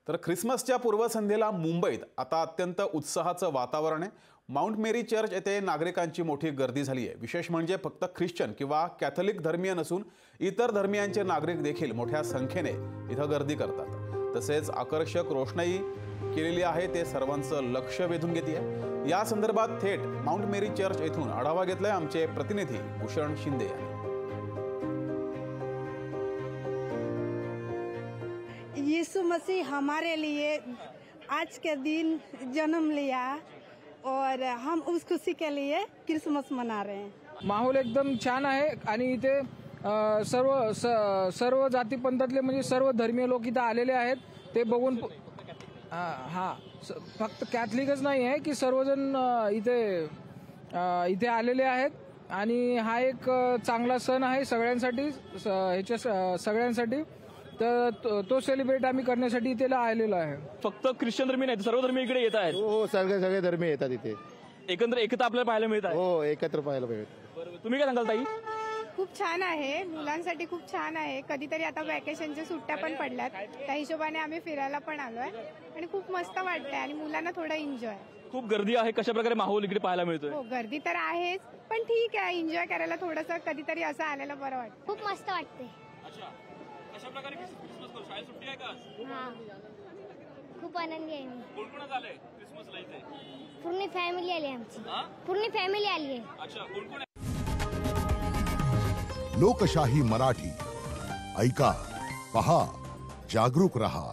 तर ख्रिसमसच्या पूर्वसंध्येला मुंबईत आता अत्यंत उत्साहाचं वातावरण आहे। माउंट मेरी चर्च येथे नागरिकांची मोठी गर्दी झाली आहे। विशेष म्हणजे फक्त ख्रिश्चन किंवा कॅथलिक धर्मीय नसून इतर धर्मियांचे नागरिक देखील मोठ्या संख्येने इथं गर्दी करतात। तसेच आकर्षक रोषणाई केलेली आहे ते सर्वांचं लक्ष वेधून घेते। या संदर्भात थेट माउंट मेरी चर्च येथून आढावा घेतलाय आमचे प्रतिनिधी भूषण शिंदे यांनी। यीशु मसीह हमारे लिए आज के दिन जन्म लिया और हम उस खुशी के लिए क्रिसमस मना रहे हैं। माहोल एकदम छान आहे आणि इथे सर्व जाती पंथातले म्हणजे सर्व धर्मीय लोक इथे आलेले आहेत। ते बघून फक्त कॅथलिकच नाही आहे की सर्वजण इथे आलेले आहेत आणि हा एक चांगला सण आहे सगळ्यांसाठी सगळ्यांसाठी। तर तो सेलिब्रेट आम्ही करण्यासाठी इथे आलेलो आहे। फक्त ख्रिश्चन धर्मीय नाही सर्व धर्मीय इकडे येत आहेत। हो सगळे धर्मीय येतात इथे। एकत्र आपल्याला पाहायला मिळत आहे। हो एकत्र पाहायला मिळत। तुम्ही काय सांगाल ताई? खूप छान आहे, मुलांसाठी खूप छान आहे। कधीतरी आता वॅकेशनच्या सुट्ट्या पण पडल्यात त्या हिशोबाने आम्ही फिरायला पण आलोय आणि खूप मस्त वाटतंय आणि मुलांना थोडा एन्जॉय। खूप गर्दी आहे, कशा प्रकारे माहोल इकडे पाहायला मिळतोय? हो गर्दी तर आहेच पण ठीक आहे, एन्जॉय करायला थोडंसं कधीतरी असं आलेलं बरं वाटतं। खूप मस्त वाटते। अच्छा, कशा प्रकारे क्रिसमस करू? शाळेत सुट्टी आहे का आज? हां, खूप आनंदी आहे मी। कोण कोण आलंय क्रिसमसला इथे? पूर्ण फॅमिली आली आमची। पूर्ण फॅमिली आली आहे। अच्छा, कोण कोण? लोकशाही मराठी ऐका, पहा, जागरूक रहा।